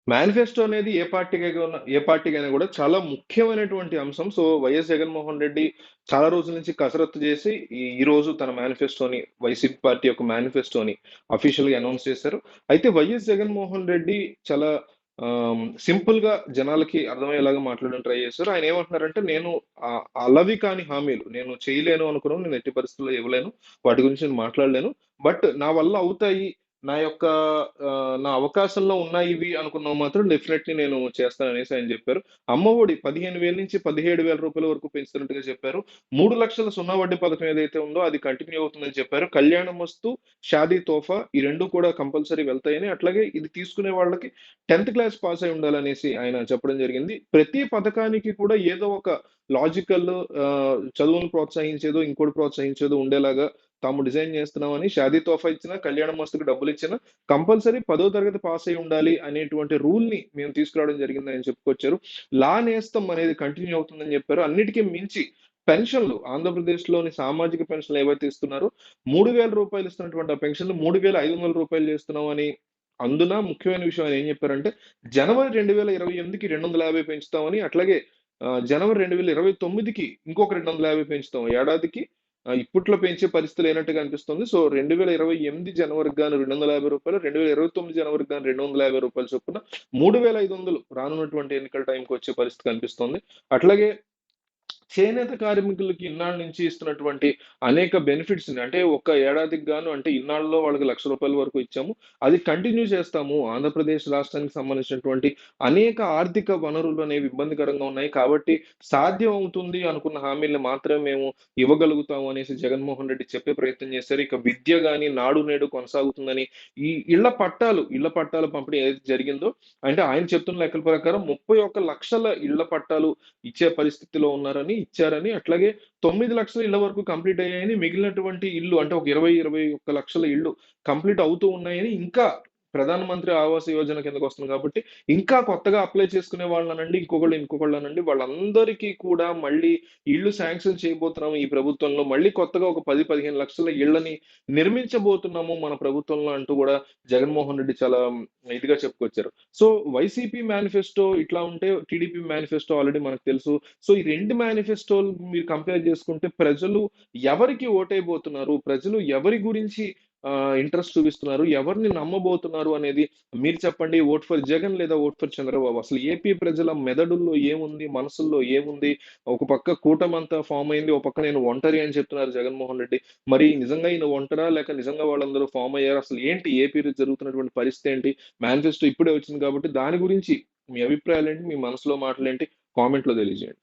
Manifesto అనేది ఏ పార్టీకైనా కూడా చాలా ముఖ్యమైనటువంటి అంశం. సో, వైఎస్ జగన్మోహన్ రెడ్డి చాలా రోజుల నుంచి కసరత్తు చేసి ఈ రోజు తన మేనిఫెస్టోని వైసీపీ పార్టీ యొక్క మేనిఫెస్టోని అఫీషియల్‌గా అనౌన్స్ చేశారు. అయితే వైఎస్ జగన్మోహన్ రెడ్డి చాలా సింపుల్‌గా జనాలకి అర్థమయ్యేలాగా మాట్లాడడానికి ట్రై చేశారు. ఆయన ఏమంటున్నారంటే, నేను అలవి కాని హామీలు నేను చేయలేను అనుకున్నవి నేను ఎట్టి పరిస్థితుల్లో ఇవ్వలేను. వాటి గురించి నేను మాట్లాడలేను. బట్ నా వల్ల అవుతాయి. నా యొక్క నా అవకాశంలో ఉన్నాయి ఇవి అనుకున్నవి మాత్రం డెఫినెట్‌లీ నేను చేస్తాననేసి ఆయన చెప్పారు. అమ్మఒడి 15,000 నుంచి 17,000 రూపాయల వరకు పెంచుతున్నట్టుగా చెప్పారు. 3,00,000 సున్నా వడ్డీ పథకం ఏదైతే ఉందో అది కంటిన్యూ అవుతుందని చెప్పారు. కళ్యాణమస్తు, షాదీ తోఫా ఈ 2 కూడా కంపల్సరీ వెళ్తాయని, అట్లాగే ఇది తీసుకునే వాళ్ళకి 10థ్ క్లాస్ పాస్ అయి ఉండాలనేసి ఆయన చెప్పడం జరిగింది. ప్రతి పథకానికి కూడా ఏదో ఒక లాజికల్ చదువును ప్రోత్సహించేదో, ఇంకోటి ప్రోత్సహించేదో ఉండేలాగా తాము డిజైన్ చేస్తున్నామని, షాదీ తోఫా ఇచ్చినా, కళ్యాణ మస్తుకు డబ్బులిచ్చినా కంపల్సరీ 10వ తరగతి పాస్ అయి ఉండాలి అనేటువంటి రూల్‌ని మేము తీసుకురావడం జరిగిందని చెప్పుకొచ్చారు. లా నేస్తం అనేది కంటిన్యూ అవుతుందని చెప్పారు. అన్నిటికి మించి పెన్షన్‌లు ఆంధ్రప్రదేశ్‌లోని సామాజిక పెన్షన్‌లు ఏవైతే ఇస్తున్నారో రూ. 3,000 ఇస్తున్నటువంటి ఆ పెన్షన్‌లు రూ. 3,500 చేస్తున్నామని, అందున ముఖ్యమైన విషయం ఆయన ఏం చెప్పారంటే, జనవరి 2028కి 250 పెంచుతామని, అట్లాగే జనవరి 2029కి ఇంకొక 250 పెంచుతాం. ఏడాదికి ఇప్పట్లో పెంచే పరిస్థితి లేనట్టుగా అనిపిస్తుంది. సో, 2028 జనవరికి గాను రూ. 250, 2029 జనవరికి గాను రూ. 250 చొప్పున 3,500 రానున్నటువంటి ఎన్నికల టైంకి వచ్చే పరిస్థితి కనిపిస్తుంది. అట్లాగే చేనేత కార్మికులకి ఇన్నాళ్ళ నుంచి ఇస్తున్నటువంటి అనేక బెనిఫిట్స్‌ని, అంటే ఒక్క ఏడాదికి గాను, అంటే ఇన్నాళ్లలో వాళ్ళకి రూ. 1,00,000 వరకు ఇచ్చాము. అది కంటిన్యూ చేస్తాము. ఆంధ్రప్రదేశ్ రాష్ట్రానికి సంబంధించినటువంటి అనేక ఆర్థిక వనరులు అనేవి ఇబ్బందికరంగా ఉన్నాయి. కాబట్టి సాధ్యం అవుతుంది అనుకున్న హామీల్ని మాత్రమే మేము ఇవ్వగలుగుతాము అనేసి జగన్మోహన్ రెడ్డి చెప్పే ప్రయత్నం చేశారు. ఇక విద్య గాని, నాడు నేడు కొనసాగుతుందని, ఈ ఇళ్ల పట్టాల పంపిణీ ఏదైతే జరిగిందో, అంటే ఆయన చెప్తున్న లెక్కల ప్రకారం 31,00,000 ఇళ్ల పట్టాలు ఇచ్చే పరిస్థితిలో ఇచ్చారని, అట్లాగే 9,00,000 ఇళ్ల వరకు కంప్లీట్ అయ్యాయని, మిగిలినటువంటి ఇల్లు అంటే ఒక 21 లక్షల ఇళ్ళు కంప్లీట్ అవుతూ ఉన్నాయని, ఇంకా ప్రధానమంత్రి ఆవాస్ యోజన కిందకొస్తుంది కాబట్టి, ఇంకా కొత్తగా అప్లై చేసుకునే వాళ్ళనండి, ఇంకొకళ్ళనండి, వాళ్ళందరికీ కూడా మళ్ళీ ఇళ్ళు శాంక్షన్ చేయబోతున్నాము ఈ ప్రభుత్వంలో. మళ్ళీ కొత్తగా ఒక 10, 15 లక్షల ఇళ్ళని నిర్మించబోతున్నాము మన ప్రభుత్వంలో అంటూ గూడా జగన్మోహన్ రెడ్డి చాలా ఇదిగా చెప్పుకొచ్చారు. సో, వైసీపీ మేనిఫెస్టో ఇట్లా ఉంటే, టీడీపీ మేనిఫెస్టో ఆల్రెడీ మనకు తెలుసు. సో, ఈ 2 మేనిఫెస్టోలు మీరు కంపేర్ చేసుకుంటే ప్రజలు ఎవరికి ఓటేయబోతున్నారు? ప్రజలు ఎవరి గురించి ఇంట్రెస్ట్ చూపిస్తున్నారు? ఎవరిని నమ్మబోతున్నారు అనేది మీరు చెప్పండి. ఓట్ ఫర్ జగన్ లేదా ఓట్ ఫర్ చంద్రబాబు. అసలు ఏపీ ప్రజల మెదడుల్లో ఏముంది? మనసుల్లో ఏముంది? ఒక పక్క కూటమంతా ఫార్మ్ అయింది. ఒక పక్క నేను ఒంటరి అని చెప్తున్నారు జగన్మోహన్ రెడ్డి. మరి నిజంగా ఈయన ఒంటరా? లేక నిజంగా వాళ్ళందరూ ఫార్మ్ అయ్యారా? అసలు ఏంటి ఏపీలో జరుగుతున్నటువంటి పరిస్థితి ఏంటి? మేనిఫెస్టో ఇప్పుడే వచ్చింది కాబట్టి దాని గురించి మీ అభిప్రాయాలేంటి? మీ మనసులో మాటలేంటి? కామెంట్‌లో తెలియజేయండి.